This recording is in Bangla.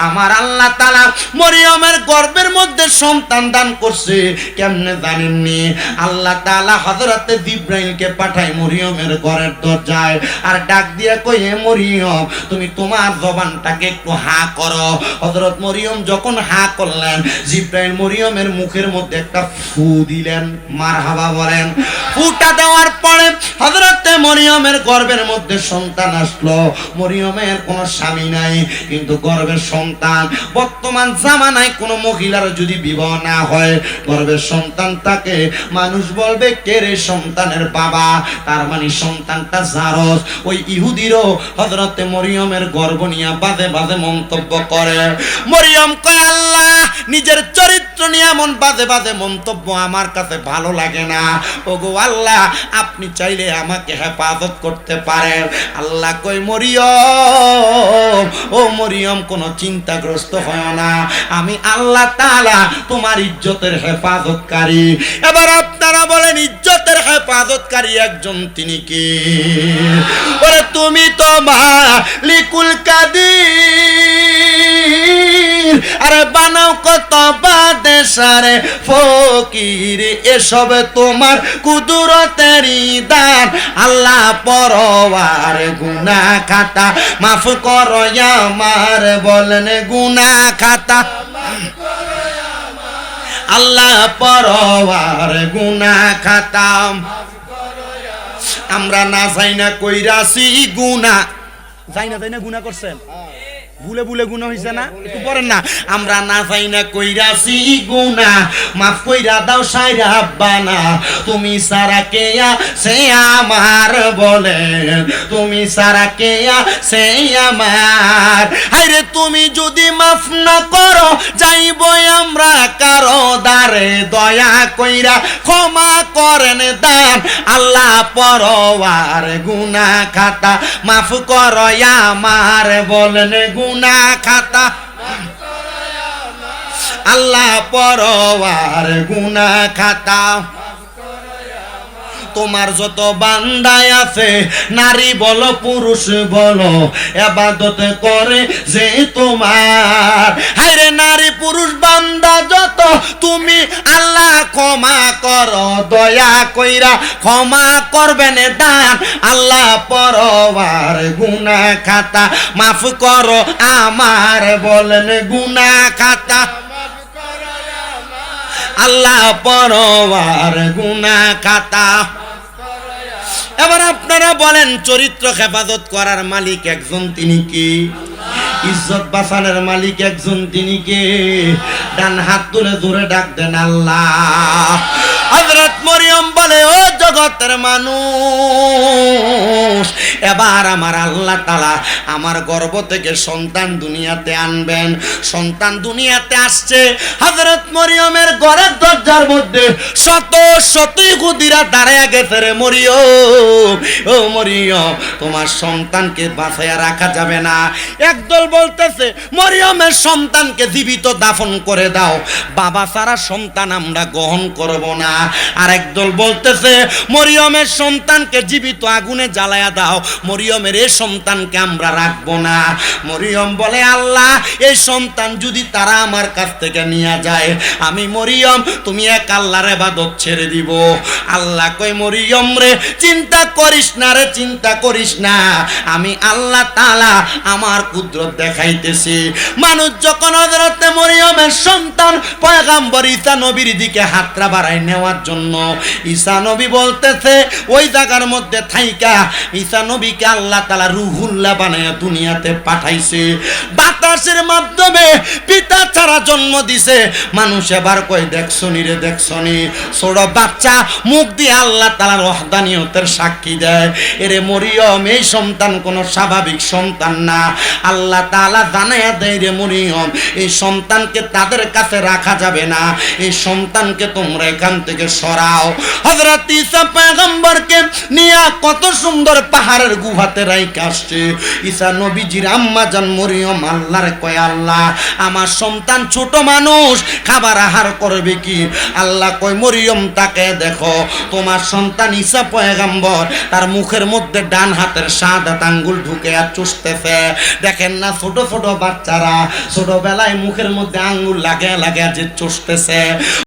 আমার আল্লাহ তাআলা মরিয়মের গর্ভের মধ্যে সন্তান দান করছে কেমনে জানেননি? আল্লাহ তাআলা হযরতে জিবরাইলকে পাঠায় মরিয়মের ঘরের দরজায়, আর ডাক দিয়ে কই, মরিয়ম তুমি তোমার জবানটাকে একটু হা করো। হযরত মরিয়ম যখন হা করলেন, জিবরাইল মরিয়মের মুখের মধ্যে একটা ফু দিলেন। মারহাবা বলেন। ফুটা দেওয়ার পরে হযরতে মরিয়মের গর্ভের মধ্যে সন্তান আসলো। মরিয়মের কোনো স্বামী নাই, কিন্তু গর্ভের সন্তান। বর্তমান জামানায় কোনো মহিলার যদি বিবাহ না হয়, গর্ভের সন্তান তাকে মানুষ বলবে কে রে সন্তানের বাবা, তার মানে সন্তানটা জারজ। ওই ইহুদিরও হযরতে মরিয়মের গর্ভ নিয়ে বাজে বাজে মন্তব্য করে। মরিয়ম কয়, আল্লাহ নিজের চরিত্র নিয়ে এমন বাজে বাজে মন্তব্য আমার কাছে ভালো লাগে না। ওগো আল্লাহ, আপনি চাইলে আমাকে হেফাজত করতে পারেন। আল্লাহ কই, মরিয়ম ও মরিয়ম কোনো চিন্তাগ্রস্ত হয় না, আমি আল্লাহ তাআলা তোমার ইজ্জতের হেফাজতকারী। এবার আপনারা বলেন, ইজ্জতের হেফাজতকারী একজন তিনি কি? ওরে তুমি তো মালিকুল কাদির, আরে বানাও কত বাদেশারে ফকির, এসব তোমার কুদরতেরই দান। আল্লাহ পরওয়ার গুনাহ খাতা মাফ করো আমার, বলেন গুনাহ খাতা আল্লাহ পরওয়ার গুনাহ খাতা। আমরা না যাই না কইরাছি গুনাহ, যাই না গুনাহ করছেন, ভুলে ভুলে গুনাহ হইছে না, একটু পড়েন না। আমরা না যাই না কইরাছি গুনাহ, মাফ কইরা দাও সাইরা আব্বানা, তুমি সারা কে সে আমার, বলেন তুমি সারা কে সে আমার। আরে তুমি যদি মাফ না করো, যাইব আমরা কারো দারে, দয়া কইরা ক্ষমা করেন দান। আল্লাহ পরওয়ার গুনাহ খাতা মাফ করো আমার, বলেন গুনাহ খাতা আল্লাহ পরওয়ার গুনাহ খাতা। তোমার যত বান্দায় আছে, নারী বলো পুরুষ বলো, ইবাদত করে যে তোমার। হায়রে নারী পুরুষ বান্দা যত, তুমি আল্লাহ ক্ষমা করো, দয়া কইরা ক্ষমা করবেন দান। আল্লাহ পরওয়ার গুনাহ খাতা মাফ করো আমার, বলেন গুনাহ খাতা আল্লাহ পরওয়ার গুনাহ খাতা। এবার আপনারা বলেন, চরিত্র হেফাজত করার মালিক একজন তিনি কি? ইজ্জত বাঁচানোর মালিক একজন তিনি কে? ডান হাত তুলে জোরে ডাক দেন আল্লাহ। হযরত মরিয়ম বলে, ও জগতের মানুষ, এবার আমার আল্লাহ তাআলা আমার গর্ভ থেকে সন্তান দুনিয়াতে আনবেন। সন্তান দুনিয়াতে আসছে। হযরত মরিয়মের ঘরের দরজার মধ্যে শত শত ইহুদিরা দাঁড়ায়া গেছে। রে মরিয়ম, ও মরিয়ম, তোমার সন্তানকে বাঁচাইয়া রাখা যাবে না। একদল বলতেছে, মরিয়মের সন্তানকে জীবিত দাফন করে দাও, বাবা ছাড়া সন্তান আমরা গ্রহণ করব না। আর একদল বলতেছে, মরিয়মের সন্তানকে জীবিত আগুনে জ্বালায়া দাও, মরিয়মের এই সন্তানকে আমরা রাখবো না। মরিয়ম বলে, আল্লাহ এই সন্তান যদি তারা আমার কাছ থেকে নিয়ে যায়, আমি মরিয়ম তুমি এক আল্লাহর ইবাদত ছেড়ে দিব। আল্লাহ কই, মরিয়ম রে চিন্তা করিস না রে, চিন্তা করিস না, আমি আল্লাহ তাআলা আমার কুদরত দেখাইতেছি। মানুষ যখন হযরতে মরিয়মের সন্তান পয়গম্বর ঈসা নবীর দিকে হাতটা বাড়ায় নেওয়ার জন্য, ঈসা নবী বলতেছে, ওই জায়গার মধ্যে থাইকা ঈসা নবীকে আল্লাহ তাআলা রূহুল্লাহ বানায়া দুনিয়াতে পাঠাইছে। বাতাসের মাধ্যমে পিতা ছাড়া জন্ম দিছে। মানুষ এবার কই, দেখছনি রে দেখছনি, ছোট বাচ্চা মুখ দিয়ে আল্লাহ তাআলার ওয়াহদানিয়তের সাক্ষী দেয়। এরে মরিয়ম, এই সন্তান কোনো স্বাভাবিক সন্তান না। আল্লাহ তাআলা জানায়া দেয়, রে মরিয়ম, এই সন্তানকে তাদের কাছে রাখা যাবে না, এই সন্তানকে তোমরা এখান থেকে সরাও। হযরত ঈসা পয়গম্বরকে নিয়ে কত সুন্দর পাহাড়ের পাথরের গুহাতে রাইখা আসছে। ঈসা নবীজির আম্মা জান মরিয়ম আল্লাহর কয়, আল্লাহ আমার সন্তান ছোট মানুষ, খাবার আহার করবে কি? আল্লাহ কয়, মরিয়ম তাকে দেখো, তোমার সন্তান ঈসা পয়গাম্বর তার মুখের মধ্যে ডান হাতের শাহাদাত আঙ্গুল ঢুকে আর চুষতেছে। দেখেন না ছোট ছোট বাচ্চারা ছোটবেলায় মুখের মধ্যে আঙ্গুল লাগে লাগে যে চুষতেছে।